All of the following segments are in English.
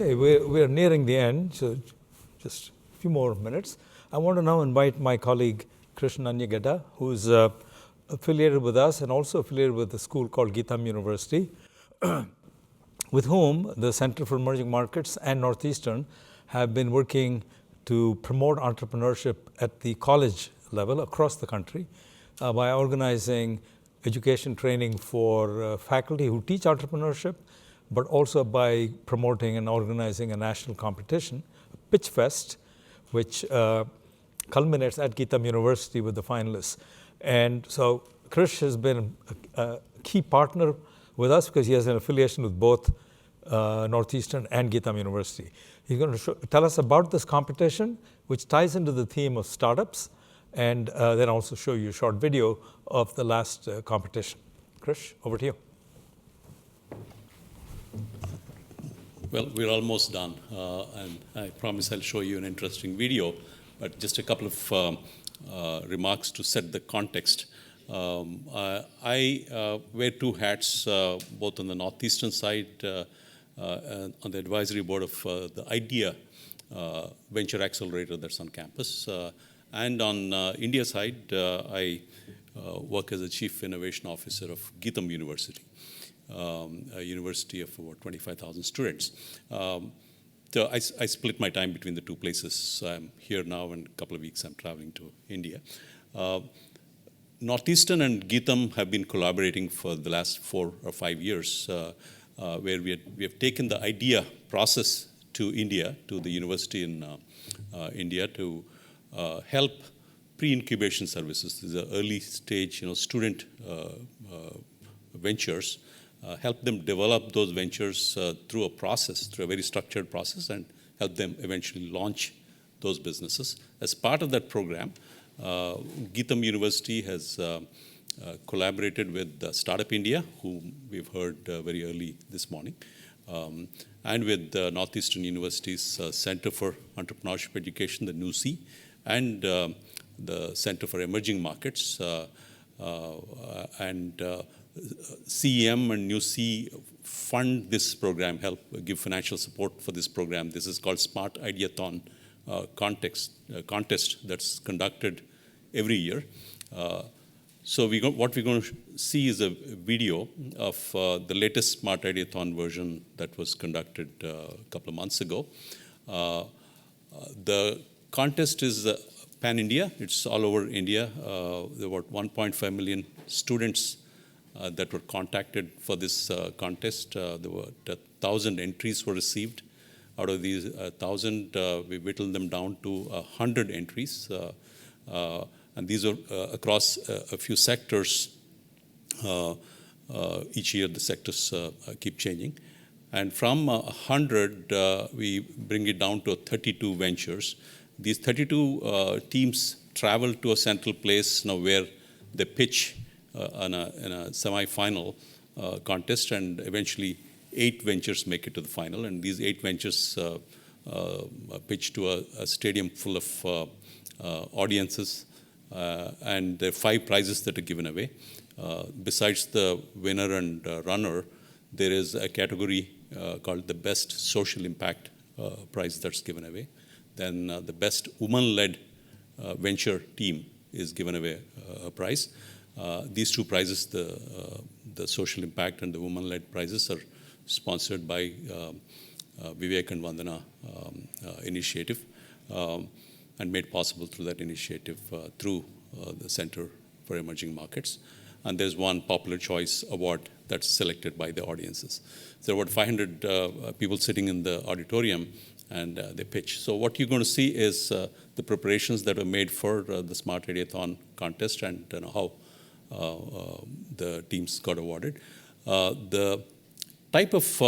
Okay, we're nearing the end, so just a few more minutes. I want to now invite my colleague Krish Nangegadda, who's affiliated with us and also affiliated with a school called GITAM University, with whom the Center for Emerging Markets and Northeastern have been working to promote entrepreneurship at the college level across the country by organizing education training for faculty who teach entrepreneurship, but also by promoting and organizing a national competition, Pitch Fest, which culminates at GITAM University with the finalists. And so Krish has been a key partner with us because he has an affiliation with both Northeastern and GITAM University. He's going to tell us about this competition, which ties into the theme of startups, and then also show you a short video of the last competition. Krish, over to you. Well, we're almost done, and I promise I'll show you an interesting video, but just a couple of remarks to set the context. I wear two hats, both on the Northeastern side, on the advisory board of the IDEA Venture Accelerator that's on campus, and on India side, I work as a Chief Innovation Officer of GITAM University. A university of about 25,000 students. So I split my time between the two places. I'm here now, and in a couple of weeks I'm traveling to India. Northeastern and GITAM have been collaborating for the last 4 or 5 years, where we have taken the idea process to India, to the university in India, to help pre-incubation services. These are early stage, student ventures. Help them develop those ventures through a very structured process, and help them eventually launch those businesses. As part of that program, GITAM University has collaborated with Startup India, whom we've heard very early this morning, and with Northeastern University's Center for Entrepreneurship Education, the NUC, and the Center for Emerging Markets, and CEM and NUC fund this program, help give financial support for this program. This is called Smart Ideathon contest that's conducted every year. So what we're going to see is a video of the latest Smart Ideathon version that was conducted a couple of months ago. The contest is pan-India. It's all over India. There were 1.5 million students that were contacted for this contest. There were 1,000 entries were received. Out of these 1,000, we whittled them down to 100 entries. And these are across a few sectors. Each year the sectors keep changing. And from 100, we bring it down to 32 ventures. These 32 teams travel to a central place now where they pitch in a semi-final contest, and eventually 8 ventures make it to the final. And these 8 ventures pitch to a stadium full of audiences, and there are 5 prizes that are given away. Besides the winner and runner, there is a category called the Best Social Impact prize that's given away. Then the Best Woman-Led Venture Team is given away a prize. These 2 prizes, the social impact and the woman-led prizes, are sponsored by Vivek and Vandana initiative, and made possible through that initiative through the Center for Emerging Markets. And there's one Popular Choice Award that's selected by the audiences. There are about 500 people sitting in the auditorium, and they pitch. So what you're going to see is the preparations that were made for the Smart Ideathon contest, and how the teams got awarded. The type of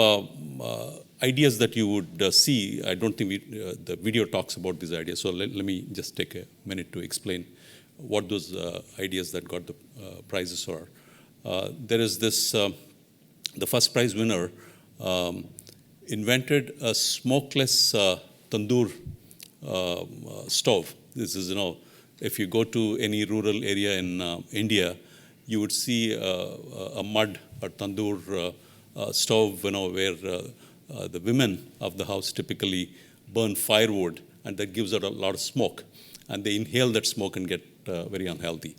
ideas that you would see, I don't think the video talks about these ideas, so let me just take a minute to explain what those ideas that got the prizes are. There is this, the first prize winner invented a smokeless tandoor stove. This is, if you go to any rural area in India, you would see a mud or tandoor stove, where the women of the house typically burn firewood, and that gives out a lot of smoke. And they inhale that smoke and get very unhealthy.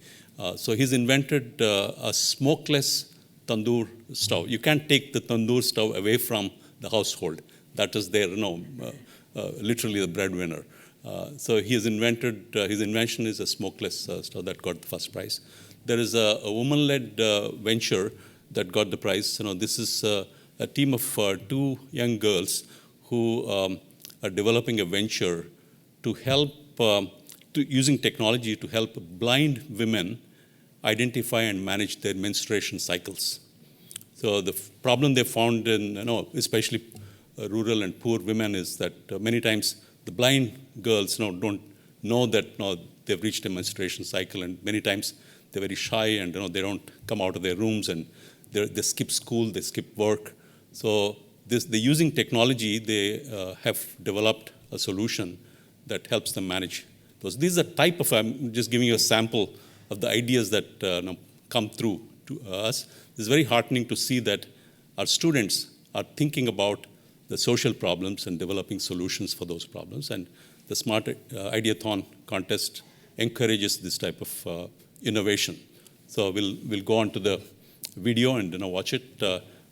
So he's invented a smokeless tandoor stove. You can't take the tandoor stove away from the household. That is their, literally the breadwinner. So he has invented, his invention is a smokeless stove that got the first prize. There is a woman-led venture that got the prize. This is a team of 2 young girls who are developing a venture to help, using technology to help blind women identify and manage their menstruation cycles. So the problem they found in, especially rural and poor women is that many times the blind girls don't know that they've reached a menstruation cycle, and many times they're very shy and they don't come out of their rooms, and they skip school, they skip work. So they're using technology. They have developed a solution that helps them manage those. These are type of, I'm just giving you a sample of the ideas that come through to us. It's very heartening to see that our students are thinking about the social problems and developing solutions for those problems. And the Smart Ideathon contest encourages this type of innovation. So we'll go on to the video and watch it.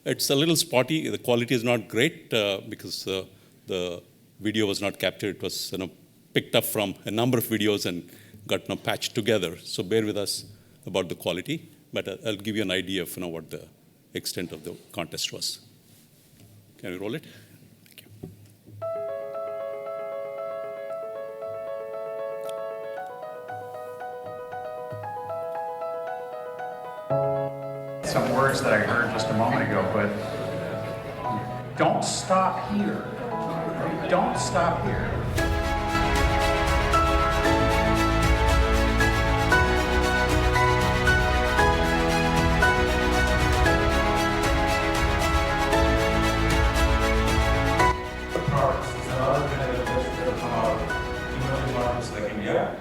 It's a little spotty. The quality is not great because the video was not captured. It was picked up from a number of videos and got patched together. So bear with us about the quality, but I'll give you an idea of what the extent of the contest was. Can we roll it? Thank you. Some words that I heard just a moment ago, but don't stop here. Don't stop here. Like India.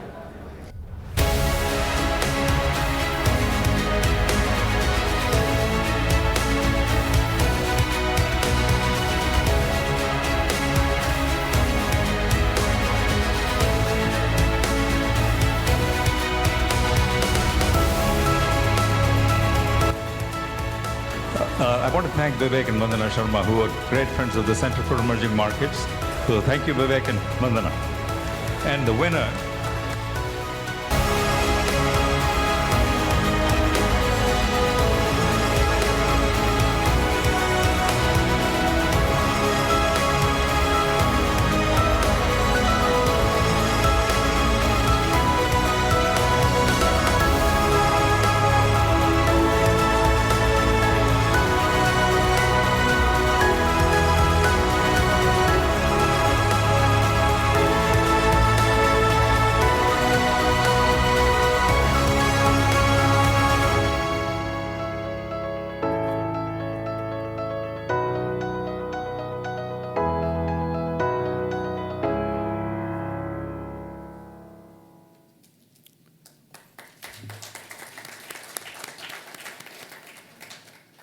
I want to thank Vivek and Vandana Sharma, who are great friends of the Center for Emerging Markets. So thank you, Vivek and Vandana. And the winner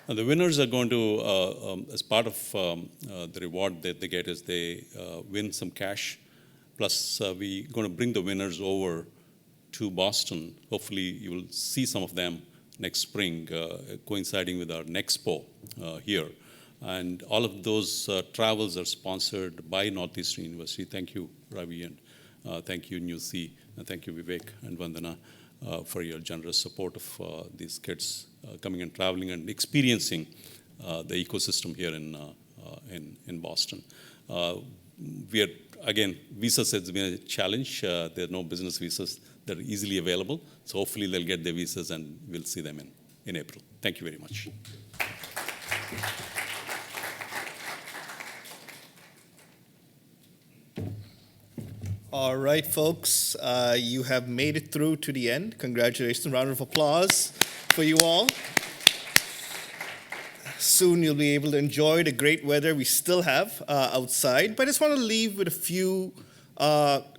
The winners are going to, as part of the reward that they get, is they win some cash. Plus, we're going to bring the winners over to Boston. Hopefully, you will see some of them next spring, coinciding with our Nexpo here. And all of those travels are sponsored by Northeastern University. Thank you, Ravi, and thank you, Newsy, and thank you, Vivek and Vandana, for your generous support of these kids coming and traveling and experiencing the ecosystem here in Boston. We are, again, visas has been a challenge. There are no business visas that are easily available. So hopefully they'll get their visas and we'll see them in April. Thank you very much. All right, folks, you have made it through to the end. Congratulations. Round of applause for you all. Soon you'll be able to enjoy the great weather we still have outside. But I just want to leave with a few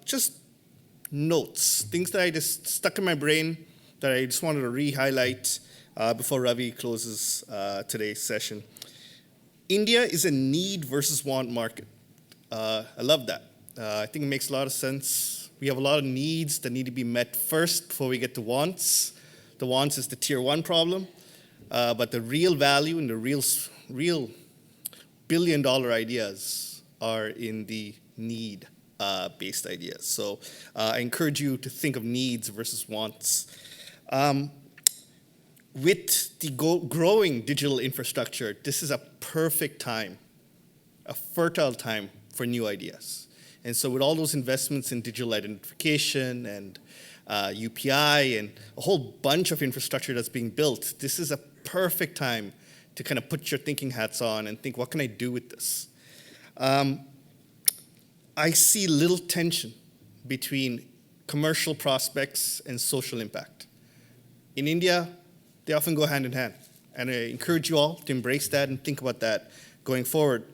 just notes, things that I just stuck in my brain that I just wanted to re-highlight before Ravi closes today's session. India is a need versus want market. I love that. I think it makes a lot of sense. We have a lot of needs that need to be met first before we get to wants. The wants is the tier one problem, but the real value and the real billion-dollar ideas are in the need-based ideas. So I encourage you to think of needs versus wants. With the growing digital infrastructure, this is a perfect time, a fertile time for new ideas. And so with all those investments in digital identification and UPI and a whole bunch of infrastructure that's being built, this is a perfect time to kind of put your thinking hats on and think, what can I do with this? I see little tension between commercial prospects and social impact. In India, they often go hand in hand. And I encourage you all to embrace that and think about that going forward.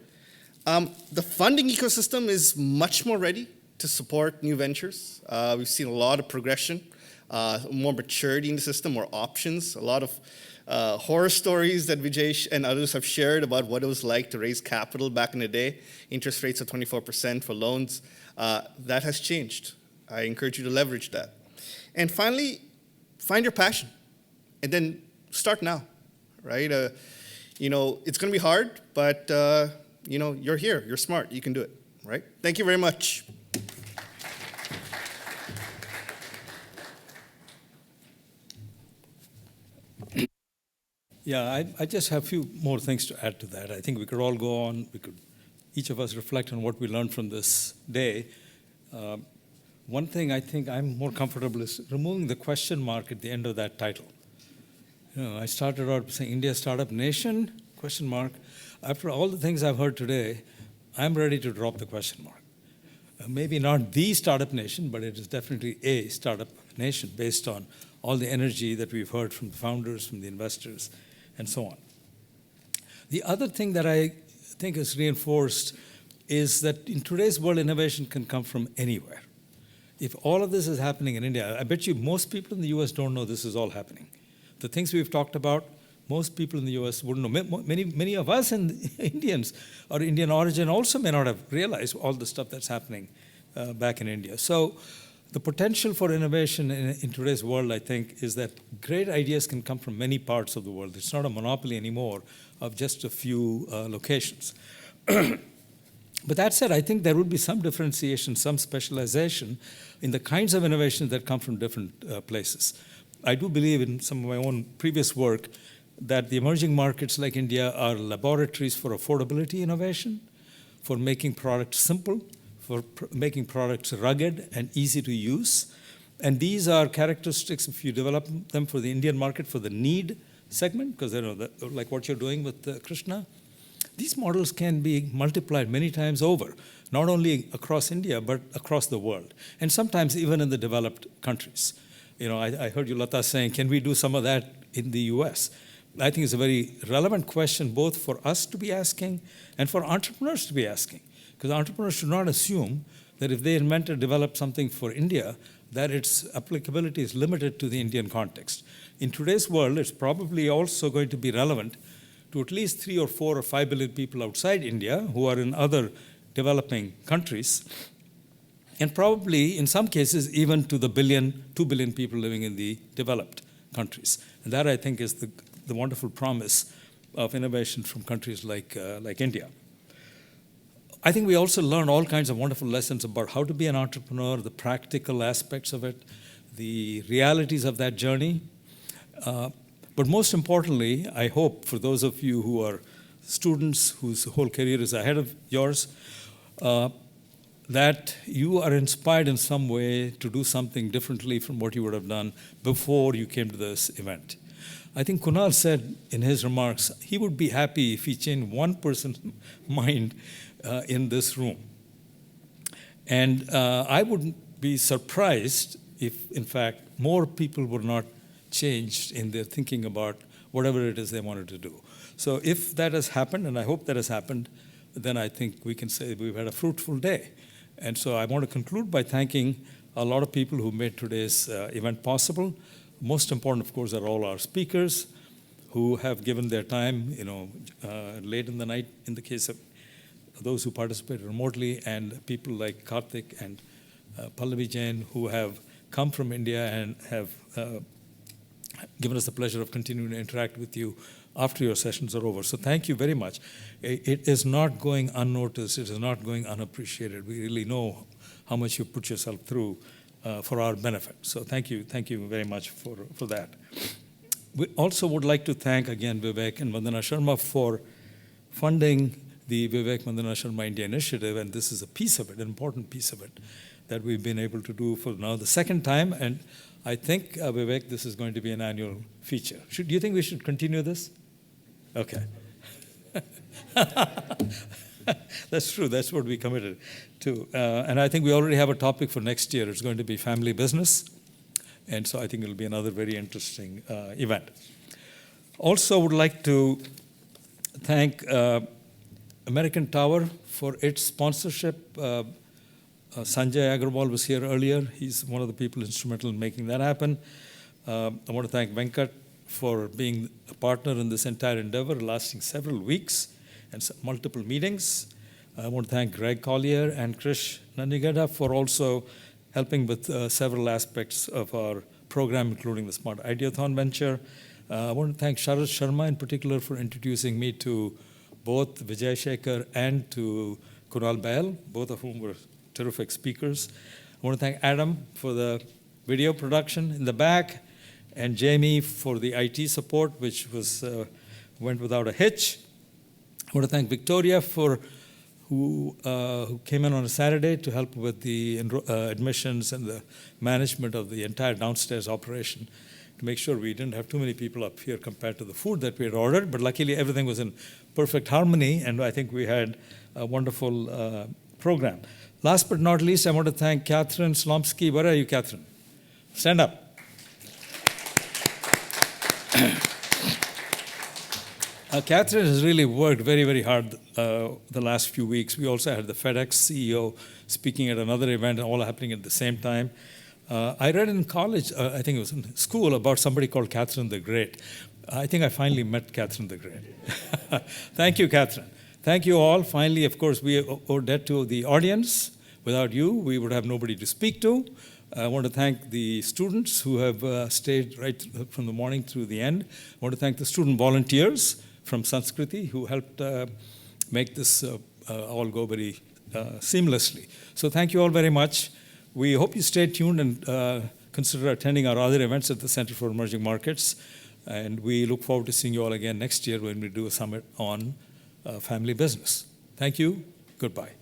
The funding ecosystem is much more ready to support new ventures. We've seen a lot of progression, more maturity in the system, more options, a lot of horror stories that Vijay and others have shared about what it was like to raise capital back in the day. Interest rates of 24% for loans. That has changed. I encourage you to leverage that. And finally, find your passion. And then start now, right? It's going to be hard, but you're here, you're smart, you can do it, right? Thank you very much. Yeah, I just have a few more things to add to that. I think we could all go on, each of us reflect on what we learned from this day. One thing I think I'm more comfortable is removing the question mark at the end of that title. I started out saying India Startup Nation, question mark. After all the things I've heard today, I'm ready to drop the question mark. Maybe not the startup nation, but it is definitely a startup nation based on all the energy that we've heard from the founders, from the investors, and so on. The other thing that I think is reinforced is that in today's world, innovation can come from anywhere. If all of this is happening in India, I bet you most people in the US don't know this is all happening. The things we've talked about, most people in the US wouldn't know. Many of us Indians or Indian origin also may not have realized all the stuff that's happening back in India. So the potential for innovation in today's world, I think, is that great ideas can come from many parts of the world. It's not a monopoly anymore of just a few locations. But that said, I think there would be some differentiation, some specialization in the kinds of innovations that come from different places. I do believe in some of my own previous work that the emerging markets like India are laboratories for affordability innovation, for making products simple, for making products rugged and easy to use. And these are characteristics, if you develop them for the Indian market, for the need segment, because like what you're doing with Krishna, these models can be multiplied many times over, not only across India, but across the world, and sometimes even in the developed countries. I heard you, Lata, saying, can we do some of that in the US? I think it's a very relevant question both for us to be asking and for entrepreneurs to be asking. Because entrepreneurs should not assume that if they invent or develop something for India, that its applicability is limited to the Indian context. In today's world, it's probably also going to be relevant to at least 3 or 4 or 5 billion people outside India who are in other developing countries, and probably, in some cases, even to the 2 billion people living in the developed countries. And that, I think, is the wonderful promise of innovation from countries like India. I think we also learn all kinds of wonderful lessons about how to be an entrepreneur, the practical aspects of it, the realities of that journey. But most importantly, I hope for those of you who are students whose whole career is ahead of yours, that you are inspired in some way to do something differently from what you would have done before you came to this event. I think Kunal said in his remarks, he would be happy if he changed one person's mind in this room. And I wouldn't be surprised if, in fact, more people were not changed in their thinking about whatever it is they wanted to do. So if that has happened, and I hope that has happened, then I think we can say we've had a fruitful day. And so I want to conclude by thanking a lot of people who made today's event possible. Most important, of course, are all our speakers who have given their time, late in the night in the case of those who participate remotely, and people like Karthik and Pallavi Jain who have come from India and have given us the pleasure of continuing to interact with you after your sessions are over. So thank you very much. It is not going unnoticed. It is not going unappreciated. We really know how much you put yourself through for our benefit. So thank you very much for that. We also would like to thank again Vivek and Vandana Sharma for funding the Vivek Vandana Sharma India Initiative, and this is a piece of it, an important piece of it, that we've been able to do for now the second time. And I think, Vivek, this is going to be an annual feature. Do you think we should continue this? Okay. That's true. That's what we committed to. And I think we already have a topic for next year. It's going to be family business. And so I think it'll be another very interesting event. Also would like to thank American Tower for its sponsorship. Sanjay Agarwal was here earlier. He's one of the people instrumental in making that happen. I want to thank Venkat for being a partner in this entire endeavor, lasting several weeks and multiple meetings. I want to thank Greg Collier and Krish Nangegadda for also helping with several aspects of our program, including the Smart Ideathon venture. I want to thank Sharad Sharma in particular for introducing me to both Vijay Shekhar and to Kunal Bahl, both of whom were terrific speakers. I want to thank Adam for the video production in the back, and Jamie for the IT support, which went without a hitch. I want to thank Victoria who came in on a Saturday to help with the admissions and the management of the entire downstairs operation to make sure we didn't have too many people up here compared to the food that we had ordered. But luckily, everything was in perfect harmony, and I think we had a wonderful program. Last but not least, I want to thank Catherine Slomsky. Where are you, Catherine? Stand up. Catherine has really worked very, very hard the last few weeks. We also had the FedEx CEO speaking at another event, all happening at the same time. I read in college, I think it was in school, about somebody called Catherine the Great. I think I finally met Catherine the Great. Thank you, Catherine. Thank you all. Finally, of course, we owe debt to the audience. Without you, we would have nobody to speak to. I want to thank the students who have stayed right from the morning through the end. I want to thank the student volunteers from Sanskriti who helped make this all go very seamlessly. So thank you all very much. We hope you stay tuned and consider attending our other events at the Center for Emerging Markets. And we look forward to seeing you all again next year when we do a summit on family business. Thank you. Goodbye.